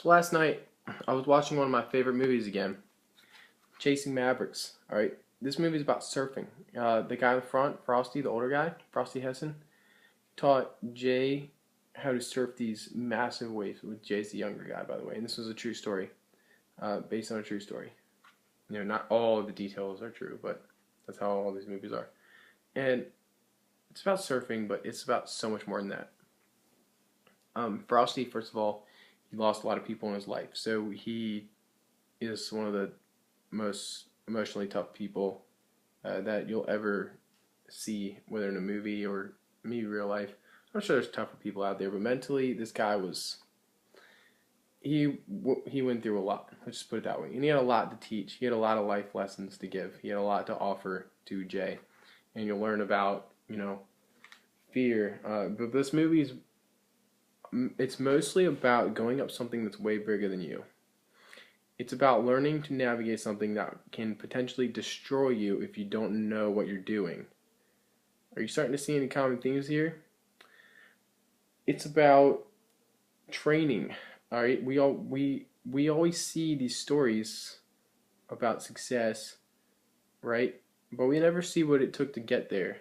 So last night, I was watching one of my favorite movies again, Chasing Mavericks. All right, this movie is about surfing. The guy in the front, Frosty, the older guy, Frosty Hessen, taught Jay how to surf these massive waves. With Jay's the younger guy, by the way, and this was a true story, based on a true story. You know, not all of the details are true, but that's how all these movies are. And it's about surfing, but it's about so much more than that. Frosty, first of all, he lost a lot of people in his life, so he is one of the most emotionally tough people that you'll ever see, whether in a movie or maybe real life. I'm sure there's tougher people out there, but mentally, this guy was he went through a lot. Let's just put it that way. And he had a lot to teach. He had a lot of life lessons to give. He had a lot to offer to Jay, and you'll learn about fear. But this movie's it's mostly about going up something that's way bigger than you. It's about learning to navigate something that can potentially destroy you if you don't know what you're doing. Are you starting to see any common themes here? It's about training. All right, we always see these stories about success, right? But we never see what it took to get there.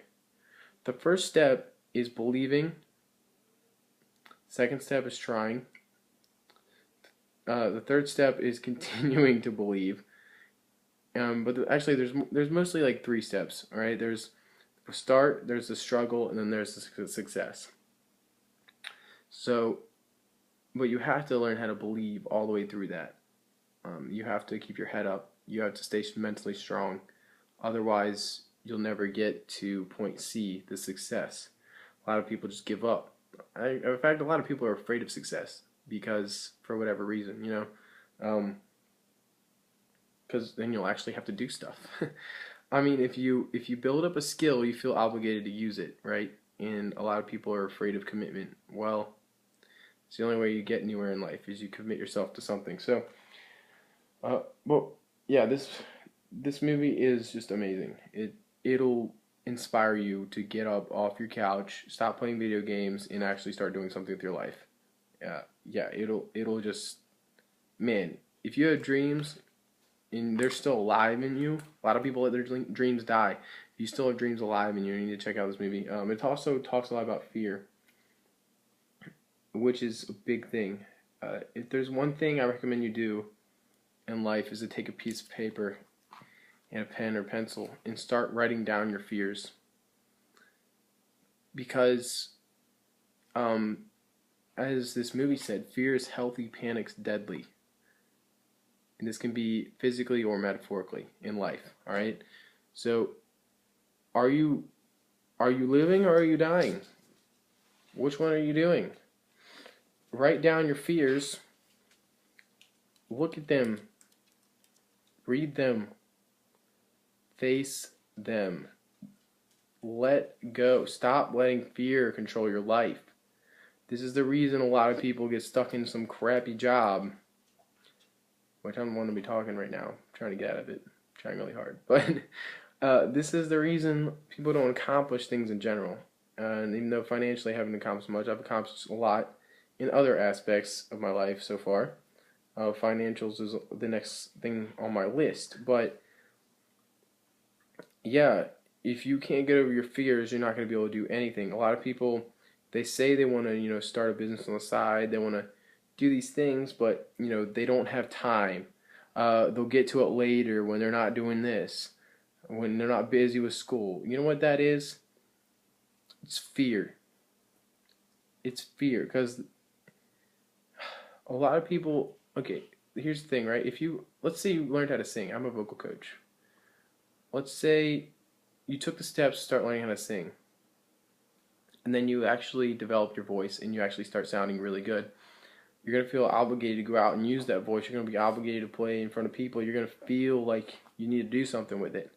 The first step is believing. Second step is trying. The third step is continuing to believe. Actually, there's mostly like three steps. All right, there's the start, there's the struggle, and then there's the success. So, but you have to learn how to believe all the way through that. You have to keep your head up. You have to stay mentally strong. Otherwise, you'll never get to point C, the success. A lot of people just give up. In fact, a lot of people are afraid of success because, for whatever reason, because then you'll actually have to do stuff. I mean, if you build up a skill, you feel obligated to use it, right? And a lot of people are afraid of commitment. Well, it's the only way you get anywhere in life is you commit yourself to something. So, well, yeah, this movie is just amazing. It'll inspire you to get up off your couch, stop playing video games, and actually start doing something with your life. Yeah, it'll just, man, if you have dreams and they're still alive in you, a lot of people let their dreams die. If you still have dreams alive in you, you need to check out this movie. It also talks a lot about fear, which is a big thing. If there's one thing I recommend you do in life is to take a piece of paper and a pen or pencil and start writing down your fears. Because, as this movie said, fear is healthy, panic's deadly. And this can be physically or metaphorically in life, all right? So, are you living or are you dying? Which one are you doing? Write down your fears. Look at them. Read them. Face them. Let go. Stop letting fear control your life. This is the reason a lot of people get stuck in some crappy job, which I don't want to be talking right now. I'm trying to get out of it. I'm trying really hard. But this is the reason people don't accomplish things in general. And even though financially I haven't accomplished much, I've accomplished a lot in other aspects of my life so far. Financials is the next thing on my list. But yeah, if you can't get over your fears, you're not going to be able to do anything. A lot of people, they say they want to, start a business on the side. They want to do these things, but, they don't have time. They'll get to it later when they're not doing this, when they're not busy with school. You know what that is? It's fear. It's fear, because a lot of people, okay, here's the thing, right? Let's say you learned how to sing. I'm a vocal coach. Let's say you took the steps to start learning how to sing, and then you actually develop your voice and you actually start sounding really good. You're going to feel obligated to go out and use that voice. You're going to be obligated to play in front of people. You're going to feel like you need to do something with it.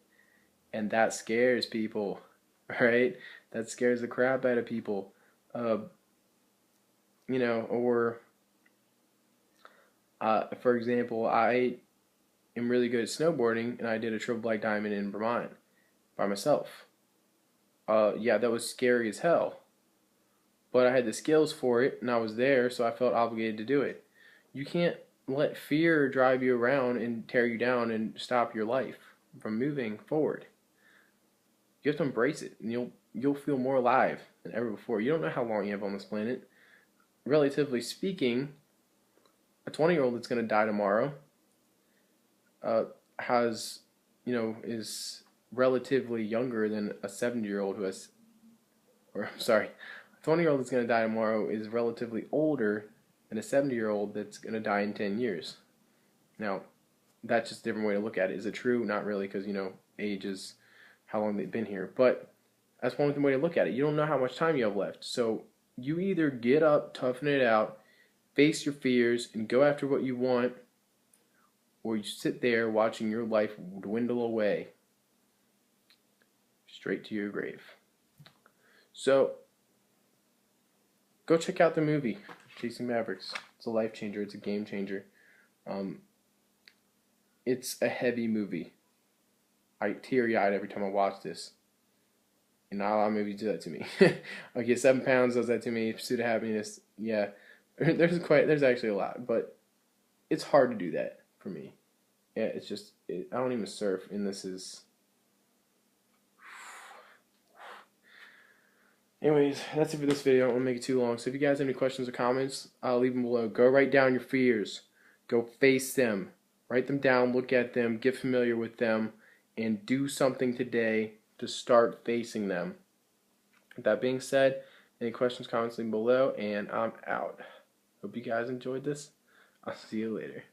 And that scares people, right? That scares the crap out of people. For example, I am really good at snowboarding, and I did a triple black diamond in Vermont by myself. Yeah, that was scary as hell. But I had the skills for it, and I was there, so I felt obligated to do it. You can't let fear drive you around and tear you down and stop your life from moving forward. You have to embrace it, and you'll feel more alive than ever before. You don't know how long you have on this planet. Relatively speaking, a 20-year-old that's going to die tomorrow has, is relatively younger than a 70-year-old who has, or I'm sorry, a 20-year-old that's going to die tomorrow is relatively older than a 70-year-old that's going to die in 10 years. Now, that's just a different way to look at it. Is it true? Not really, because, age is how long they've been here. But that's one way to look at it. You don't know how much time you have left. So you either get up, toughen it out, face your fears, and go after what you want, or you sit there watching your life dwindle away straight to your grave. So go check out the movie Chasing Mavericks. It's a life changer. It's a game changer. It's a heavy movie. I teary-eyed every time I watch this. And not a lot of movies do that to me. Okay, 7 Pounds does that to me. Pursuit of Happiness, yeah. There's actually a lot, but it's hard to do that for me. Yeah, it's just, I don't even surf, and this is... Anyways, that's it for this video. I don't want to make it too long. So if you guys have any questions or comments, leave them below. Go write down your fears. Go face them. Write them down, look at them, get familiar with them, and do something today to start facing them. With that being said, any questions, comments, leave below, and I'm out. Hope you guys enjoyed this. I'll see you later.